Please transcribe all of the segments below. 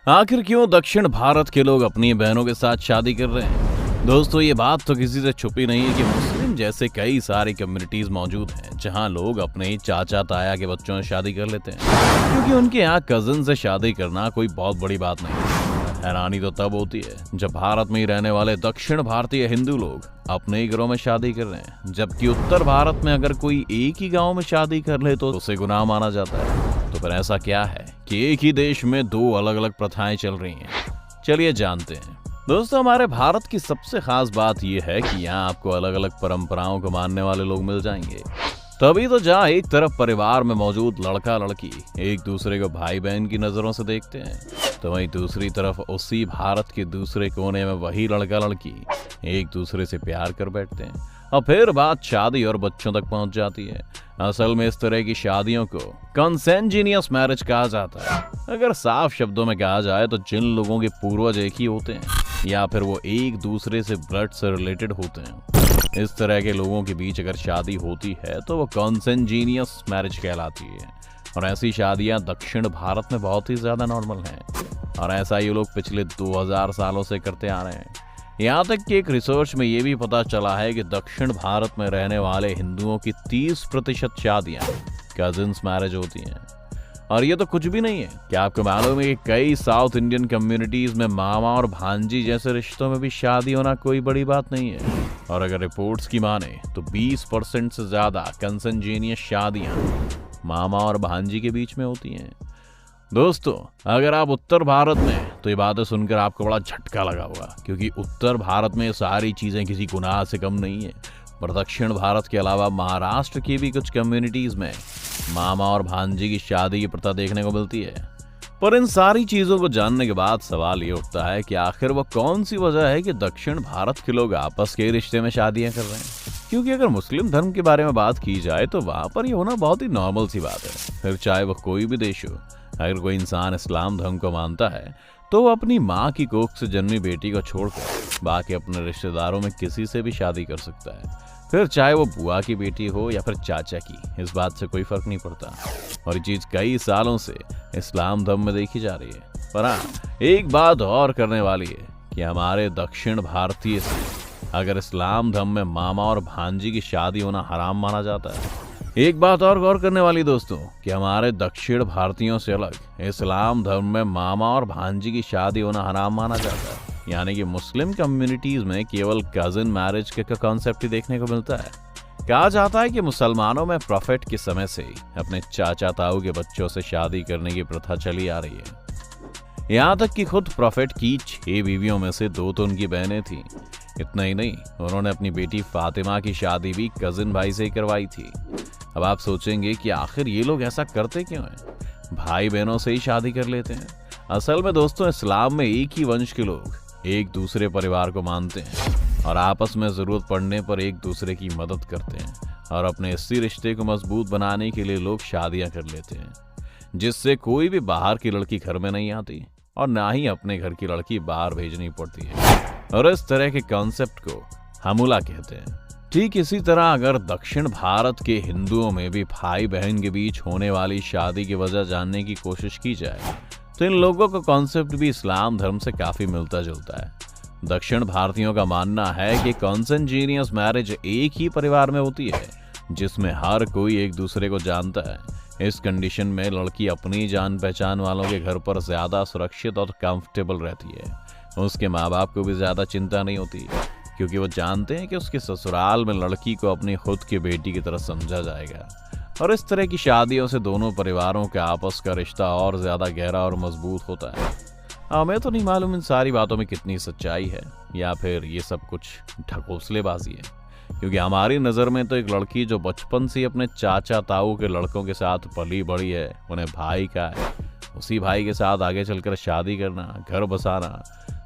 आखिर क्यों दक्षिण भारत के लोग अपनी बहनों के साथ शादी कर रहे हैं? दोस्तों, ये बात तो किसी से छुपी नहीं है कि मुस्लिम जैसे कई सारी कम्युनिटीज मौजूद हैं जहां लोग अपने चाचा ताया के बच्चों से शादी कर लेते हैं, क्योंकि उनके यहाँ कजिन से शादी करना कोई बहुत बड़ी बात नहीं है। हैरानी तो तब होती है जब भारत में ही रहने वाले दक्षिण भारतीय हिंदू लोग अपने ही घरों में शादी कर रहे हैं, जबकि उत्तर भारत में अगर कोई एक ही गांव में शादी कर ले तो उसे गुनाह माना जाता है। तो फिर ऐसा क्या है कि एक ही देश में दो अलग अलग प्रथाएं चल रही हैं? चलिए जानते हैं। दोस्तों, हमारे भारत की सबसे खास बात यह है कि यहाँ आपको अलग अलग परंपराओं को मानने वाले लोग मिल जाएंगे। तभी तो जहाँ एक तरफ परिवार में मौजूद लड़का लड़की एक दूसरे को भाई बहन की नजरों से देखते हैं, तो वहीं दूसरी तरफ उसी भारत के दूसरे कोने में वही लड़का लड़की एक दूसरे से प्यार कर बैठते हैं और फिर बात शादी और बच्चों तक पहुंच जाती है। असल में इस तरह की शादियों को कंसेंजीनियस मैरिज कहा जाता है। अगर साफ शब्दों में कहा जाए तो जिन लोगों के पूर्वज एक ही होते हैं या फिर वो एक दूसरे से ब्लड से रिलेटेड होते हैं, इस तरह के लोगों के बीच अगर शादी होती है तो वो कंसेंजीनियस मैरिज कहलाती है। और ऐसी शादियां दक्षिण भारत में बहुत ही ज्यादा नॉर्मल हैं और ऐसा ये लोग पिछले 2000 सालों से करते आ रहे हैं। यहाँ तक कि एक रिसर्च में ये भी पता चला है कि दक्षिण भारत में रहने वाले हिंदुओं की 30% शादियां कजिन्स मैरिज होती हैं। और ये तो कुछ भी नहीं है। क्या आपको मालूम है कि कई साउथ इंडियन कम्युनिटीज में मामा और भांजी जैसे रिश्तों में भी शादी होना कोई बड़ी बात नहीं है। और अगर रिपोर्ट्स की माने तो 20% से ज्यादा कंसेंजीनियस शादियां मामा और भांजी के बीच में होती हैं। दोस्तों, अगर आप उत्तर भारत में, तो ये बातें सुनकर आपको बड़ा झटका लगा होगा, क्योंकि उत्तर भारत में सारी चीजें किसी गुनाह से कम नहीं है। पर दक्षिण भारत के अलावा महाराष्ट्र की भी कुछ कम्युनिटीज में मामा और भांजी की शादी की प्रथा देखने को मिलती है। पर इन सारी चीजों को जानने के बाद सवाल ये उठता है कि आखिर वो कौन सी वजह है कि दक्षिण भारत के लोग आपस के रिश्ते में शादियां कर रहे हैं? क्योंकि अगर मुस्लिम धर्म के बारे में बात की जाए तो वहां पर ये होना बहुत ही नॉर्मल सी बात है। फिर चाहे वह कोई भी देश हो, अगर कोई इंसान इस्लाम धर्म को मानता है तो वो अपनी माँ की कोख से जन्मी बेटी को छोड़कर बाकी अपने रिश्तेदारों में किसी से भी शादी कर सकता है। फिर चाहे वो बुआ की बेटी हो या फिर चाचा की, इस बात से कोई फर्क नहीं पड़ता। और ये चीज कई सालों से इस्लाम धर्म में देखी जा रही है। पर हाँ, एक बात और करने वाली है कि हमारे दक्षिण भारतीय से अगर इस्लाम धर्म में मामा और भांजी की शादी होना हराम माना जाता है। एक बात और गौर करने वाली दोस्तों, कि हमारे दक्षिण भारतीयों से अलग इस्लाम धर्म में मामा और भांजी की शादी होना हराम माना जाता है। यानी कि मुस्लिम कम्युनिटीज में केवल कजिन मैरिज का कॉन्सेप्ट ही देखने को मिलता है। कहा जाता है कि मुसलमानों में प्रॉफिट के समय से ही अपने चाचा ताऊ के बच्चों से शादी करने की प्रथा चली आ रही है। यहाँ तक कि खुद प्रॉफिट की 6 बीवियों में से 2 तो उनकी बहनें थीं। इतना ही नहीं, उन्होंने अपनी बेटी फातिमा की शादी भी कजिन भाई से ही करवाई थी। अब आप सोचेंगे कि आखिर ये लोग ऐसा करते क्यों हैं? भाई बहनों से ही शादी कर लेते हैं। असल में दोस्तों, इस्लाम में एक ही वंश के लोग एक दूसरे परिवार को मानते हैं और आपस में जरूरत पड़ने पर एक दूसरे की मदद करते हैं। और अपने इसी रिश्ते को मजबूत बनाने के लिए लोग शादियां कर लेते हैं, जिससे कोई भी बाहर की लड़की घर में नहीं आती और ना ही अपने घर की लड़की बाहर भेजनी पड़ती है। और इस तरह के कॉन्सेप्ट को हमूला कहते हैं। ठीक इसी तरह अगर दक्षिण भारत के हिंदुओं में भी भाई बहन के बीच होने वाली शादी की वजह जानने की कोशिश की जाए तो इन लोगों का कॉन्सेप्ट भी इस्लाम धर्म से काफी मिलता जुलता है। दक्षिण भारतीयों का मानना है कि कंसेंजीनियस मैरिज एक ही परिवार में होती है जिसमें हर कोई एक दूसरे को जानता है। इस कंडीशन में लड़की अपनी जान पहचान वालों के घर पर ज्यादा सुरक्षित और कंफर्टेबल रहती है। उसके माँ बाप को भी ज्यादा चिंता नहीं होती, क्योंकि वो जानते हैं कि उसके ससुराल में लड़की को अपनी खुद की बेटी की तरह समझा जाएगा। और इस तरह की शादियों से दोनों परिवारों के आपस का रिश्ता और ज्यादा गहरा और मजबूत होता है। हमें तो नहीं मालूम इन सारी बातों में कितनी सच्चाई है या फिर ये सब कुछ ढकोसलेबाजी है, क्योंकि हमारी नज़र में तो एक लड़की जो बचपन से अपने चाचा ताऊ के लड़कों के साथ पली बड़ी है, उन्हें भाई का है, उसी भाई के साथ आगे चलकर शादी करना, घर बसाना,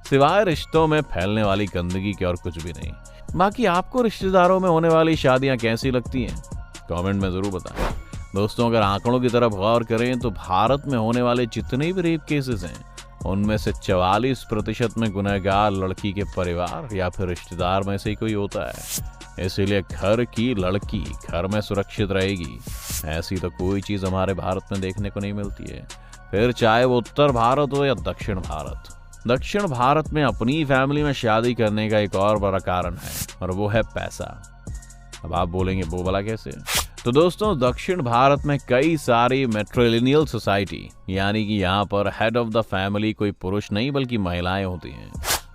सिवाय रिश्तों में फैलने वाली गंदगी के और कुछ भी नहीं। बाकी आपको रिश्तेदारों में होने वाली शादियां कैसी लगती हैं? कमेंट में जरूर बताएं। दोस्तों, अगर आंकड़ों की तरफ गौर करें तो भारत में होने वाले जितने भी रेप केसेस हैं उनमें से 44% में गुनहगार लड़की के परिवार या फिर रिश्तेदार में से ही कोई होता है। इसीलिए घर की लड़की घर में सुरक्षित रहेगी, ऐसी तो कोई चीज हमारे भारत में देखने को नहीं मिलती है। फिर चाहे वो उत्तर भारत हो या दक्षिण भारत। दक्षिण भारत में अपनी फैमिली में शादी करने का एक और बड़ा कारण है और वो है पैसा। अब आप बोलेंगे वो भला कैसे? तो दोस्तों, दक्षिण भारत में कई सारी मैट्रिलिनियल सोसाइटी, यानी कि यहाँ पर हेड ऑफ द फैमिली कोई पुरुष नहीं बल्कि महिलाएं होती हैं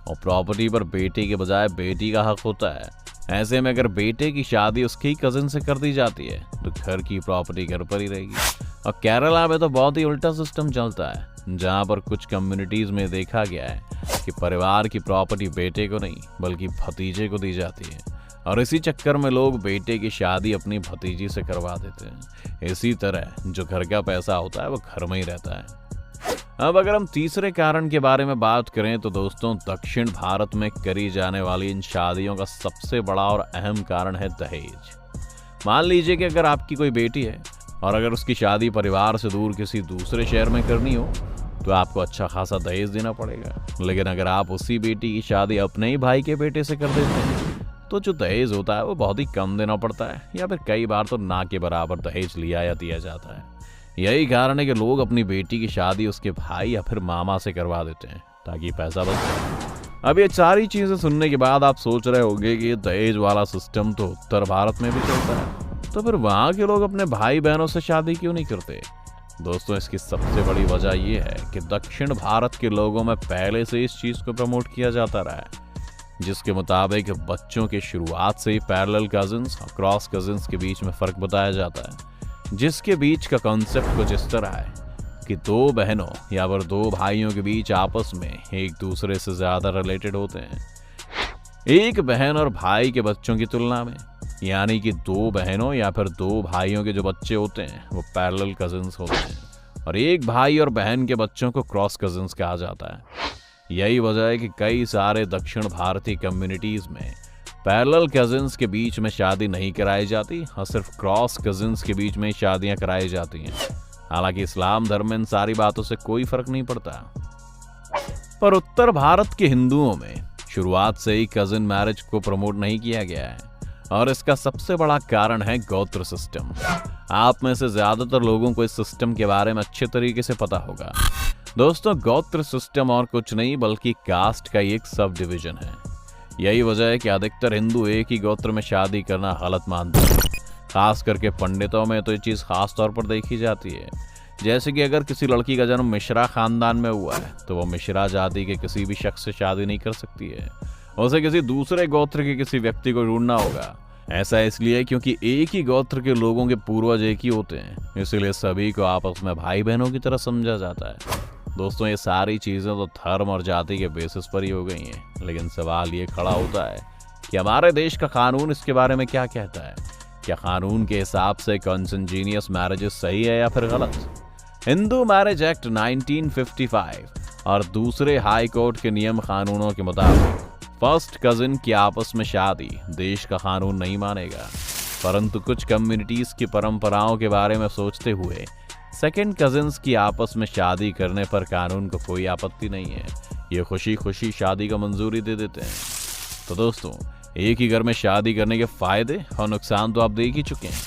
और प्रॉपर्टी पर बेटे के बजाय बेटी का हक होता है। ऐसे में अगर बेटे की शादी उसकी कजिन से कर दी जाती है तो घर की प्रॉपर्टी घर पर ही रहेगी। और केरला में तो बहुत ही उल्टा सिस्टम चलता है, जहाँ पर कुछ कम्युनिटीज में देखा गया है कि परिवार की प्रॉपर्टी बेटे को नहीं बल्कि भतीजे को दी जाती है और इसी चक्कर में लोग बेटे की शादी अपनी भतीजी से करवा देते हैं। इसी तरह जो घर का पैसा होता है वो घर में ही रहता है। अब अगर हम तीसरे कारण के बारे में बात करें तो दोस्तों, दक्षिण भारत में करी जाने वाली इन शादियों का सबसे बड़ा और अहम कारण है दहेज। मान लीजिए कि अगर आपकी कोई बेटी है और अगर उसकी शादी परिवार से दूर किसी दूसरे शहर में करनी हो तो आपको अच्छा खासा दहेज देना पड़ेगा। लेकिन अगर आप उसी बेटी की शादी अपने ही भाई के बेटे से कर देते हैं तो जो दहेज होता है वो बहुत ही कम देना पड़ता है, या फिर कई बार तो ना के बराबर दहेज लिया या दिया जाता है। यही कारण है कि लोग अपनी बेटी की शादी उसके भाई या फिर मामा से करवा देते हैं ताकि पैसा बच जाए। अब ये सारी चीजें सुनने के बाद आप सोच रहे होंगे कि ये दहेज वाला सिस्टम तो उत्तर भारत में भी चलता है, तो फिर वहाँ के लोग अपने भाई बहनों से शादी क्यों नहीं करते? दोस्तों, इसकी सबसे बड़ी वजह यह है कि दक्षिण भारत के लोगों में पहले से इस चीज को प्रमोट किया जाता रहा है, जिसके मुताबिक बच्चों के शुरुआत से ही पैरेलल कजिन्स और क्रॉस कजिन्स के बीच में फर्क बताया जाता है, जिसके बीच का कॉन्सेप्ट कुछ इस तरह है कि दो बहनों या फिर दो भाइयों के बीच आपस में एक दूसरे से ज्यादा रिलेटेड होते हैं एक बहन और भाई के बच्चों की तुलना में। यानी कि दो बहनों या फिर दो भाइयों के जो बच्चे होते हैं वो पैरेलल कजिन्स होते हैं और एक भाई और बहन के बच्चों को क्रॉस कजिन्स कहा जाता है। यही वजह है कि कई सारे दक्षिण भारतीय कम्युनिटीज में पैरेलल कजिन्स के बीच में शादी नहीं कराई जाती और सिर्फ क्रॉस कजिन्स के बीच में ही शादियां कराई जाती हैं। हालांकि इस्लाम धर्म में इन सारी बातों से कोई फर्क नहीं पड़ता। पर उत्तर भारत के हिंदुओं में शुरुआत से ही कजिन मैरिज को प्रमोट नहीं किया गया है और इसका सबसे बड़ा कारण है गोत्र सिस्टम। आप में से ज्यादातर लोगों को इस सिस्टम के बारे में अच्छे तरीके से पता होगा। दोस्तों, गोत्र सिस्टम और कुछ नहीं बल्कि कास्ट का एक सब डिवीजन है। यही वजह है कि अधिकतर हिंदू एक ही गोत्र में शादी करना गलत मानते हैं। खास करके पंडितों में तो ये चीज़ खास तौर पर देखी जाती है। जैसे कि अगर किसी लड़की का जन्म मिश्रा खानदान में हुआ है तो वो मिश्रा जाति के किसी भी शख्स से शादी नहीं कर सकती है, उसे किसी दूसरे गोत्र के किसी व्यक्ति को ढूंढना होगा। ऐसा इसलिए क्योंकि एक ही गोत्र के लोगों के पूर्वज एक ही होते हैं, इसीलिए सभी को आपस में भाई बहनों की तरह समझा जाता है। दोस्तों, ये सारी चीज़ें तो धर्म और जाति के बेसिस पर ही हो गई हैं, लेकिन सवाल ये खड़ा होता है कि हमारे देश का कानून इसके बारे में क्या कहता है। क्या कानून के हिसाब से कॉन्सेंजीनियस मैरिजेस सही है या फिर गलत? हिंदू मैरिज एक्ट 1955 और दूसरे हाई कोर्ट के नियम कानूनों के मुताबिक फर्स्ट कजिन की आपस में शादी देश का कानून नहीं मानेगा, परंतु कुछ कम्युनिटीज की परंपराओं के बारे में सोचते हुए सेकंड कजिन्स की आपस में शादी करने पर कानून को कोई आपत्ति नहीं है। ये खुशी खुशी शादी को मंजूरी दे देते हैं। तो दोस्तों, एक ही घर में शादी करने के फायदे और नुकसान तो आप देख ही चुके हैं।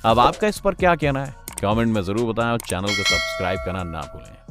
अब आपका इस पर क्या कहना है? कमेंट में जरूर बताएं और चैनल को सब्सक्राइब करना ना भूलें।